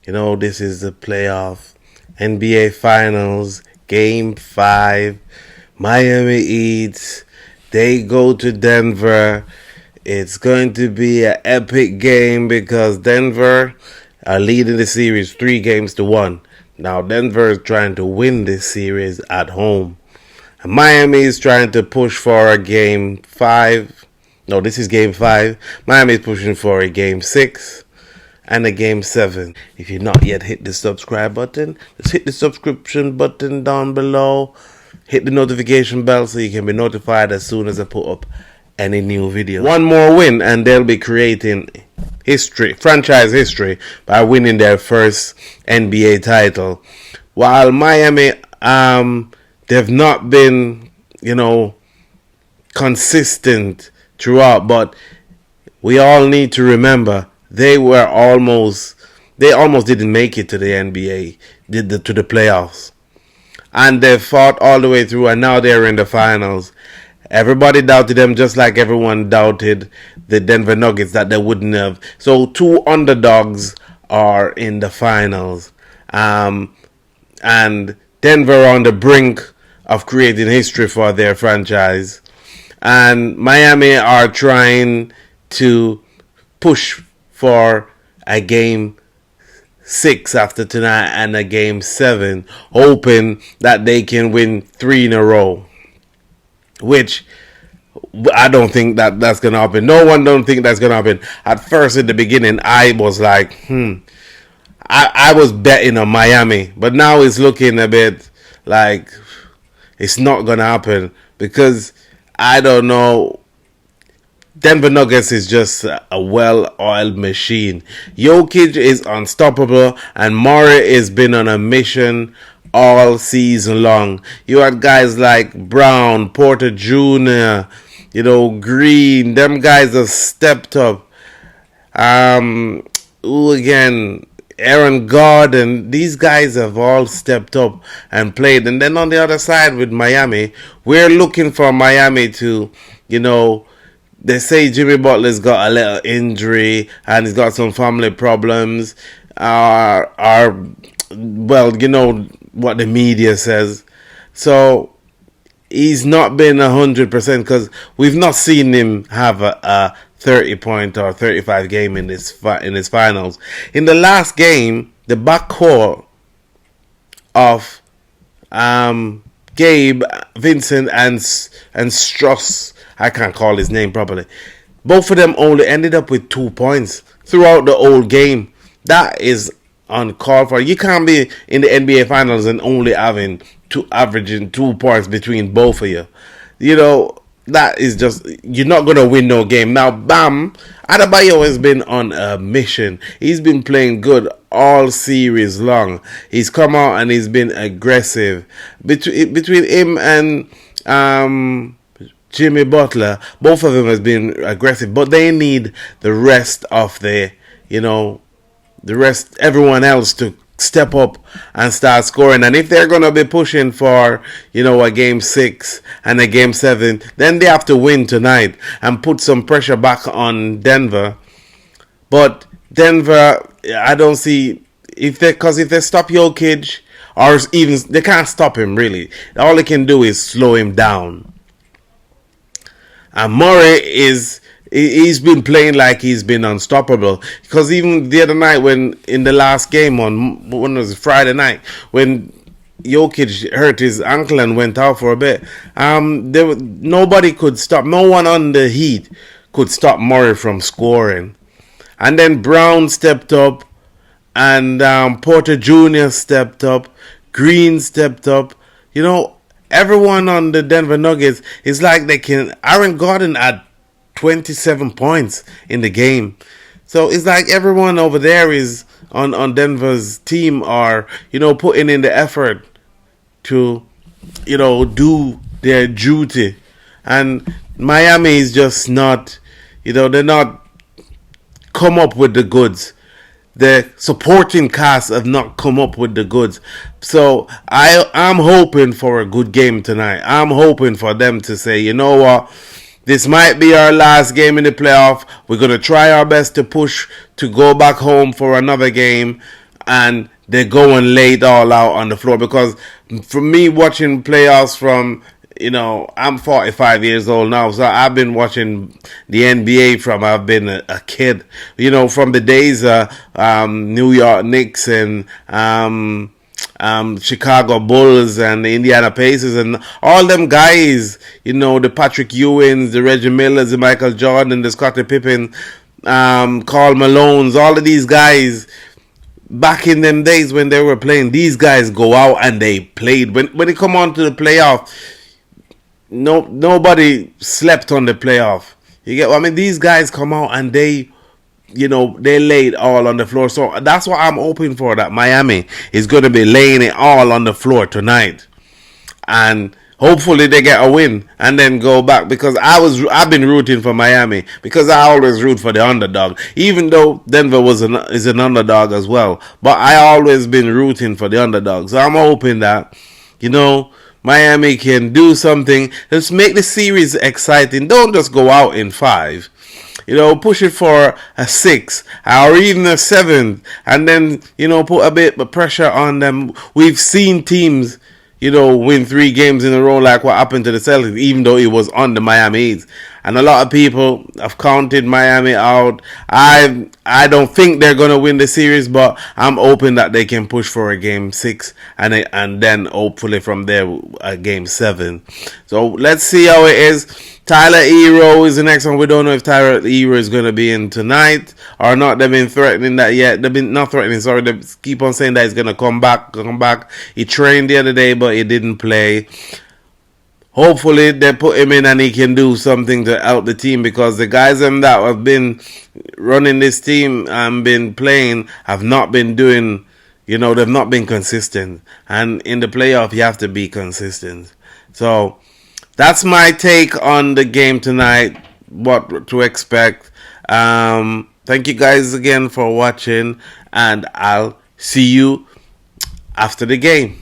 This is the playoff NBA Finals, Game 5. Miami Heat, they go to Denver. It's going to be an epic game because Denver are leading the series 3-1. Now, Denver is trying to win this series at home. And Miami is trying to push for a Game 5. No, this is Game 5. Miami is pushing for a Game 6 and a Game 7. If you've not yet hit the subscribe button, just hit the subscription button down below. Hit the notification bell so you can be notified as soon as I put up any new video. One more win and they'll be creating franchise history, by winning their first NBA title. While Miami, they've not been, consistent throughout, but we all need to remember they almost didn't make it to the NBA, to the playoffs. And they fought all the way through, and now they're in the finals. Everybody doubted them, just like everyone doubted the Denver Nuggets that they wouldn't have. So 2 underdogs are in the finals. And Denver on the brink of creating history for their franchise. And Miami are trying to push for a Game 6 after tonight and a Game 7, hoping that they can win 3 in a row, which I don't think that's going to happen. No one don't think that's going to happen. At first, in the beginning, I was like, I was betting on Miami, but now it's looking a bit like it's not going to happen because I don't know. Denver Nuggets is just a well-oiled machine. Jokic is unstoppable, and Murray has been on a mission all season long. You had guys like Brown, Porter Jr., Green. Them guys have stepped up. Aaron Gordon. These guys have all stepped up and played. And then on the other side with Miami, we're looking for Miami to, they say Jimmy Butler's got a little injury and he's got some family problems. Well, what the media says. So he's not been 100% because we've not seen him have a 30-point or 35 game in his finals. In the last game, the backcourt of Gabe, Vincent, and Strauss, I can't call his name properly, both of them only ended up with 2 points throughout the whole game. That is uncalled for. You can't be in the NBA Finals and only averaging 2 points between both of you. That is just, you're not going to win no game. Now, Bam Adebayo has been on a mission. He's been playing good all series long. He's come out and he's been aggressive. Between him and Jimmy Butler, both of them has been aggressive, but they need the rest of everyone else to step up and start scoring. And if they're going to be pushing for, a Game 6 and a Game 7, then they have to win tonight and put some pressure back on Denver. But Denver, I don't see, because if they stop Jokic, or even, they can't stop him really. All they can do is slow him down. And Murray he's been playing like he's been unstoppable. Because even the other night, when in the last game when was it, Friday night, when Jokic hurt his ankle and went out for a bit, nobody could stop. No one on the Heat could stop Murray from scoring. And then Brown stepped up, and Porter Jr. stepped up, Green stepped up. Everyone on the Denver Nuggets is like they can. Aaron Gordon had 27 points in the game. So it's like everyone over there is on Denver's team are, putting in the effort to, do their duty. And Miami is just not, they're not come up with the goods. The supporting cast have not come up with the goods. So I'm hoping for a good game tonight. I'm hoping for them to say, you know what, this might be our last game in the playoff. We're going to try our best to push to go back home for another game. and they go and lay it all out on the floor. Because for me, watching playoffs from, I'm 45 years old now, so I've been watching the NBA from I've been a kid. From the days New York Knicks and Chicago Bulls and the Indiana Pacers and all them guys, the Patrick Ewings, the Reggie Millers, the Michael Jordan, the Scottie Pippen, Karl Malones, all of these guys. Back in them days when they were playing, these guys go out and they played. When they come on to the playoff, nobody slept on the playoff. You get what I mean? These guys come out and they laid all on the floor. So that's what I'm hoping for, that Miami is going to be laying it all on the floor tonight. And hopefully they get a win and then go back, because I've been rooting for Miami because I always root for the underdog, even though Denver is an underdog as well. But I always been rooting for the underdog. So I'm hoping that, Miami can do something. Let's make the series exciting. Don't just go out in 5. Push it for a 6 or even a 7, and then, put a bit of pressure on them. We've seen teams, win 3 games in a row, like what happened to the Celtics, even though it was on the Miami Heat. And a lot of people have counted Miami out. I don't think they're going to win the series, but I'm hoping that they can push for a game 6 and then hopefully from there a game 7. So let's see how it is. Tyler Herro is the next one. We don't know if Tyler Herro is going to be in tonight or not. They've been threatening that yet. They've been not threatening, sorry. They keep on saying that he's going to come back. He trained the other day, but he didn't play. Hopefully they put him in and he can do something to help the team, because the guys that have been running this team and been playing have not been doing, they've not been consistent. And in the playoff, you have to be consistent. So that's my take on the game tonight, what to expect. Thank you guys again for watching, and I'll see you after the game.